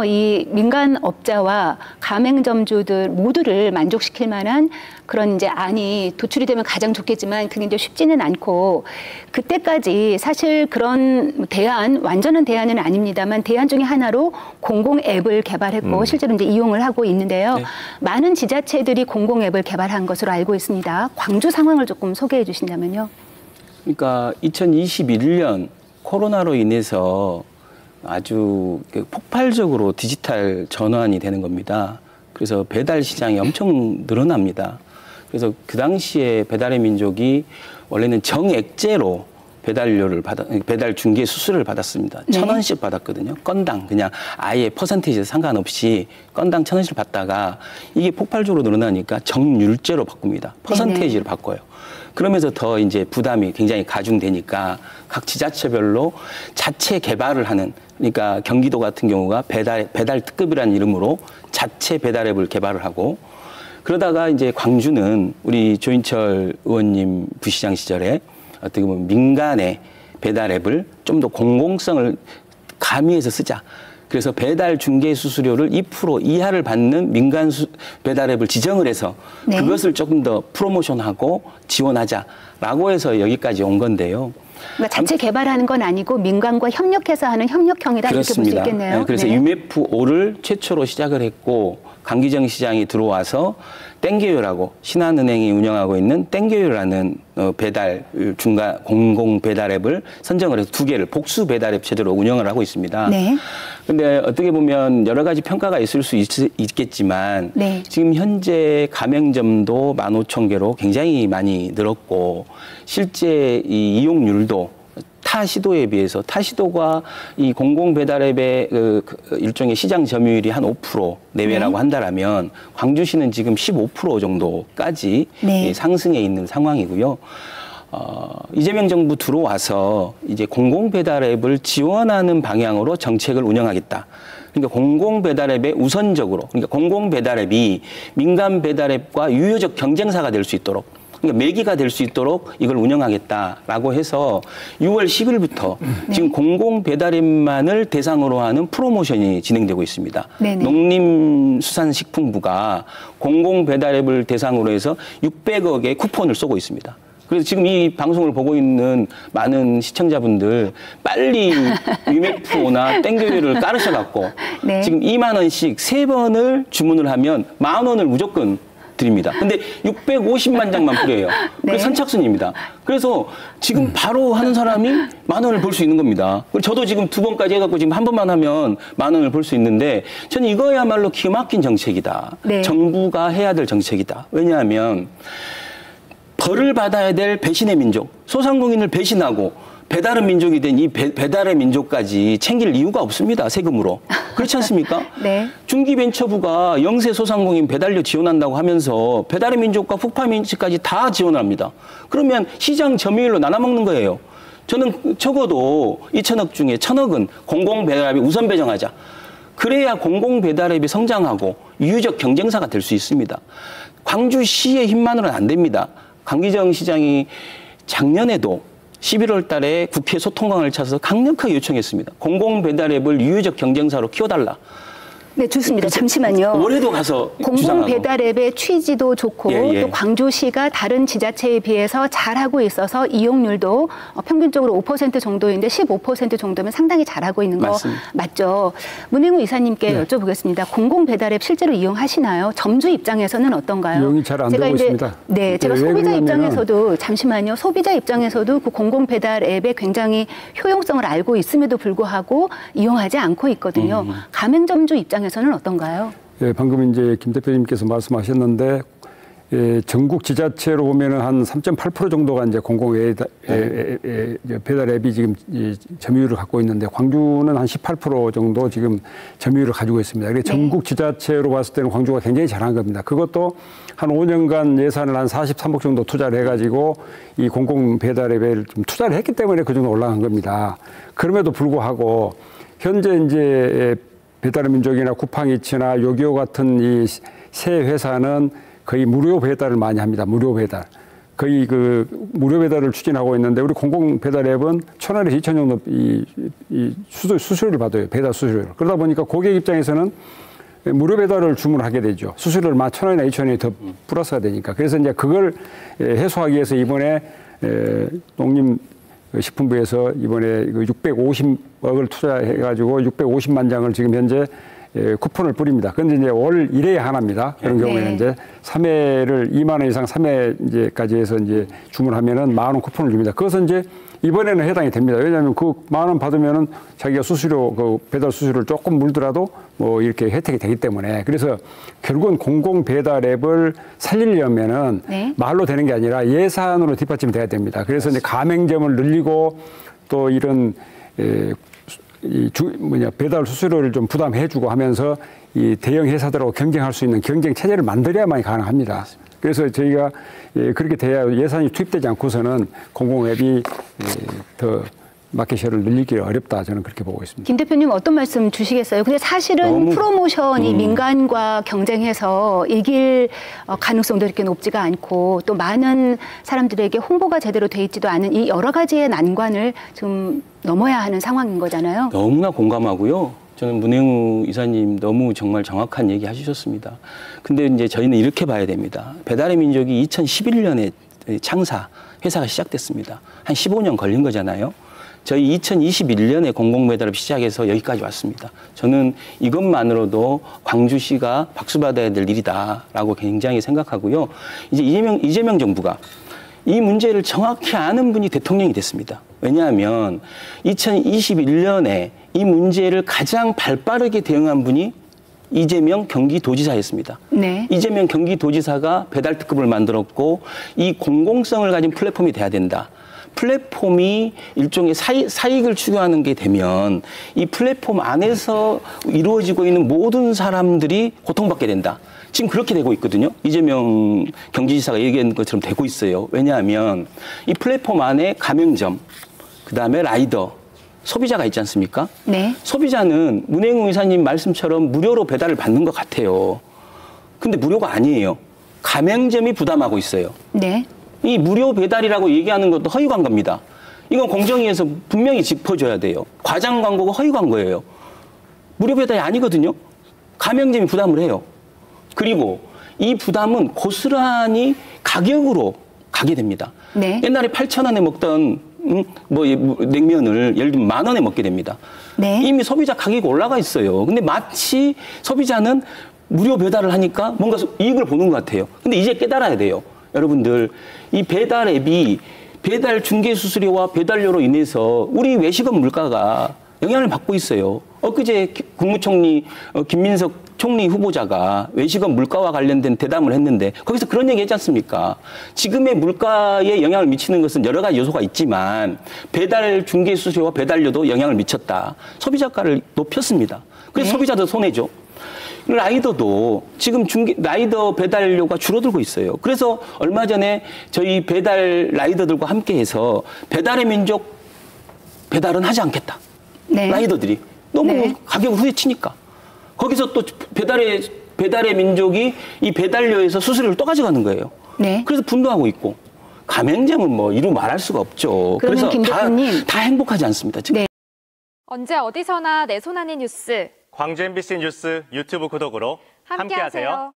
이 민간업자와 가맹점주들 모두를 만족시킬 만한 그런 이제 안이 도출이 되면 가장 좋겠지만 그게 이제 쉽지는 않고 그때까지 사실 그런 완전한 대안은 아닙니다만 대안 중에 하나로 공공 앱을 개발했고 실제로 이제 이용을 하고 있는데요. 네. 많은 지자체들이 공공 앱을 개발한 것으로 알고 있습니다. 광주 상황을 조금 소개해 주신다면요. 그러니까 2021년 코로나로 인해서 아주 폭발적으로 디지털 전환이 되는 겁니다. 그래서 배달 시장이 엄청 늘어납니다. 그래서 그 당시에 배달의 민족이 원래는 정액제로 배달 중개 수수료를 받았습니다. 네. 1,000원씩 받았거든요. 건당 그냥 아예 퍼센테이지 상관없이 건당 1,000원씩 받다가 이게 폭발적으로 늘어나니까 정률제로 바꿉니다. 퍼센테이지로 바꿔요. 그러면서 더 이제 부담이 굉장히 가중되니까 각 지자체별로 자체 개발을 하는, 그러니까 경기도 같은 경우가 배달 특급이라는 이름으로 자체 배달앱을 개발을 하고, 그러다가 이제 광주는 우리 조인철 의원님 부시장 시절에 어떻게 보면 민간의 배달앱을 좀 더 공공성을 가미해서 쓰자. 그래서 배달 중개 수수료를 2% 이하를 받는 민간 배달앱을 지정을 해서 네. 그것을 조금 더 프로모션하고 지원하자라고 해서 여기까지 온 건데요. 그러니까 자체 개발하는 건 아니고 민간과 협력해서 하는 협력형이다. 그렇습니다. 이렇게 볼 수 있겠네요. 네, 그래서 네. UMF5를 최초로 시작을 했고 강기정 시장이 들어와서 땡겨요라고 신한은행이 운영하고 있는 땡겨요라는 배달 공공 배달 앱을 선정을 해서 2개를 복수 배달 앱 제도로 운영을 하고 있습니다. 네. 근데 어떻게 보면 여러 가지 평가가 있을 수 있겠지만 네. 지금 현재 가맹점도 15,000개로 굉장히 많이 늘었고 실제 이 이용률도 타 시도에 비해서 타 시도가 이 공공 배달 앱의 일종의 시장 점유율이 한 5% 내외라고 네. 한다라면 광주시는 지금 15% 정도까지 네. 상승해 있는 상황이고요. 이재명 정부 들어와서 이제 공공 배달 앱을 지원하는 방향으로 정책을 운영하겠다. 그러니까 공공 배달 앱의 우선적으로, 그러니까 공공 배달 앱이 민간 배달 앱과 유효적 경쟁사가 될 수 있도록, 그러니까 매기가 될 수 있도록 이걸 운영하겠다라고 해서 6월 10일부터 네. 지금 공공 배달앱만을 대상으로 하는 프로모션이 진행되고 있습니다. 네네. 농림수산식품부가 공공 배달앱을 대상으로 해서 600억의 쿠폰을 쏘고 있습니다. 그래서 지금 이 방송을 보고 있는 많은 시청자분들 빨리 UMF5나 땡겨요를 깔으셔갖고 네. 지금 2만 원씩 3번을 주문을 하면 10,000원을 무조건 드립니다. 근데 650만 장만 뿌려요. 네. 그게 선착순입니다. 그래서 지금 바로 하는 사람이 10,000원을 벌 수 있는 겁니다. 저도 지금 2번까지 해갖고 지금 한 번만 하면 10,000원을 벌 수 있는데 저는 이거야말로 기가 막힌 정책이다. 네. 정부가 해야 될 정책이다. 왜냐하면 벌을 받아야 될 배신의 민족, 소상공인을 배신하고 배달의 민족이 된 이 배달의 민족까지 챙길 이유가 없습니다. 세금으로. 그렇지 않습니까? 네. 중기벤처부가 영세 소상공인 배달료 지원한다고 하면서 배달의 민족과 푸파민치까지 다 지원을 합니다. 그러면 시장 점유율로 나눠먹는 거예요. 저는 적어도 2,000억 중에 1,000억은 공공 배달앱이 우선 배정하자. 그래야 공공 배달앱이 성장하고 유유적 경쟁사가 될 수 있습니다. 광주시의 힘만으로는 안 됩니다. 강기정 시장이 작년에도 11월 달에 국회 소통강을 차서 강력하게 요청했습니다. 공공 배달앱을 유효적 경쟁사로 키워달라. 네, 좋습니다. 잠시만요. 올해도 가서 공공 배달앱의 취지도 좋고 또 광주시가 다른 지자체에 비해서 잘하고 있어서 이용률도 평균적으로 5% 정도인데 15% 정도면 상당히 잘하고 있는 거 맞습니다. 맞죠? 문행우 이사님께 네. 여쭤보겠습니다. 공공 배달앱 실제로 이용하시나요? 점주 입장에서는 어떤가요? 이용이 잘 안 되고 있습니다. 네, 제가 소비자 입장에서도 잠시만요. 소비자 입장에서도 그 공공 배달앱에 굉장히 효용성을 알고 있음에도 불구하고 이용하지 않고 있거든요. 가맹점주 입장에서는 어떤가요? 예, 방금 이제 김 대표님께서 말씀하셨는데 전국 지자체로 보면은 한 3.8% 정도가 이제 공공 배달 앱이 지금 점유율을 갖고 있는데 광주는 한 18% 정도 지금 점유율을 가지고 있습니다. 그래서 전국 지자체로 봤을 때는 광주가 굉장히 잘한 겁니다. 그것도 한 5년간 예산을 한 43억 정도 투자를 해가지고 이 공공 배달 앱에 좀 투자를 했기 때문에 그 정도 올라간 겁니다. 그럼에도 불구하고 현재 이제 배달의 민족이나 쿠팡이츠나 요기요 같은 이 새 회사는 거의 무료 배달을 많이 합니다. 무료 배달. 거의 그 무료 배달을 추진하고 있는데 우리 공공 배달 앱은 1,000원에서 2,000원 정도 이 수수료를 받아요. 배달 수수료를. 그러다 보니까 고객 입장에서는 무료 배달을 주문하게 되죠. 수수료를 1,000원이나 2,000원이 더 플러스가 되니까. 그래서 이제 그걸 해소하기 위해서 이번에 농림식품부에서 이번에 650억을 투자해가지고 650만 장을 지금 현재 쿠폰을 뿌립니다. 그런데 이제 월 1회에 하나입니다. 그런 경우에는 이제 3회를 2만 원 이상 3회까지 해서 이제 주문하면은 10,000원 쿠폰을 줍니다. 그것은 이제 이번에는 해당이 됩니다. 왜냐하면 그 10,000원 받으면은 자기가 수수료, 그 배달 수수료를 조금 물더라도 뭐 이렇게 혜택이 되기 때문에 그래서 결국은 공공 배달 앱을 살리려면은 말로 되는 게 아니라 예산으로 뒷받침이 돼야 됩니다. 그래서 이제 가맹점을 늘리고 또 이런 배달 수수료를 좀 부담해주고 하면서 이 대형 회사들하고 경쟁할 수 있는 경쟁 체제를 만들어야만 가능합니다. 그래서 저희가 그렇게 돼야 예산이 투입되지 않고서는 공공 앱이 더 마켓쉐어를 늘리기 어렵다 저는 그렇게 보고 있습니다. 김 대표님 어떤 말씀 주시겠어요? 근데 사실은 프로모션이 민간과 경쟁해서 이길 가능성도 이렇게 높지가 않고 또 많은 사람들에게 홍보가 제대로 돼 있지도 않은 이 여러 가지의 난관을 좀 넘어야 하는 상황인 거잖아요. 너무나 공감하고요. 저는 문행우 이사님 너무 정말 정확한 얘기 해주셨습니다. 근데 이제 저희는 이렇게 봐야 됩니다. 배달의 민족이 2011년에 창사, 회사가 시작됐습니다. 한 15년 걸린 거잖아요. 저희 2021년에 공공배달을 시작해서 여기까지 왔습니다. 저는 이것만으로도 광주시가 박수받아야 될 일이다라고 굉장히 생각하고요. 이제 이재명 정부가 이 문제를 정확히 아는 분이 대통령이 됐습니다. 왜냐하면 2021년에 이 문제를 가장 발빠르게 대응한 분이 이재명 경기도지사였습니다. 이재명 경기도지사가 배달특급을 만들었고 이 공공성을 가진 플랫폼이 돼야 된다. 플랫폼이 일종의 사익을 추구하는 게 되면 이 플랫폼 안에서 이루어지고 있는 모든 사람들이 고통받게 된다. 지금 그렇게 되고 있거든요. 이재명 경기지사가 얘기한 것처럼 되고 있어요. 왜냐하면 이 플랫폼 안에 가맹점, 그다음에 라이더, 소비자가 있지 않습니까? 소비자는 문행우 이사님 말씀처럼 무료로 배달을 받는 것 같아요. 근데 무료가 아니에요. 가맹점이 부담하고 있어요. 이 무료 배달이라고 얘기하는 것도 허위 광고입니다. 이건 공정위에서 분명히 짚어줘야 돼요. 과장 광고가 허위 광고예요. 무료 배달이 아니거든요. 가맹점이 부담을 해요. 그리고 이 부담은 고스란히 가격으로 가게 됩니다. 옛날에 8,000원에 먹던 냉면을 예를 들면 10,000원에 먹게 됩니다. 이미 소비자 가격이 올라가 있어요. 근데 마치 소비자는 무료 배달을 하니까 뭔가 이익을 보는 것 같아요. 근데 이제 깨달아야 돼요. 여러분들, 이 배달 앱이 배달 중개 수수료와 배달료로 인해서 우리 외식업 물가가 영향을 받고 있어요. 엊그제 국무총리 김민석 총리 후보자가 외식업 물가와 관련된 대담을 했는데 거기서 그런 얘기 했지 않습니까? 지금의 물가에 영향을 미치는 것은 여러 가지 요소가 있지만 배달 중개 수수료와 배달료도 영향을 미쳤다. 소비자가를 높였습니다. 그래서 소비자도 손해죠. 라이더도 지금 라이더 배달료가 줄어들고 있어요. 그래서 얼마 전에 저희 배달 라이더들과 함께해서 배달의 민족 배달은 하지 않겠다. 라이더들이 너무 가격을 후려치니까 거기서 또 배달의 민족이 이 배달료에서 수수료를 또 가져가는 거예요. 그래서 분노하고 있고 가맹점은 뭐 이루 말할 수가 없죠. 그래서 다 행복하지 않습니다. 지금. 언제 어디서나 내 손 안의 뉴스. 광주 MBC 뉴스 유튜브 구독으로 함께하세요.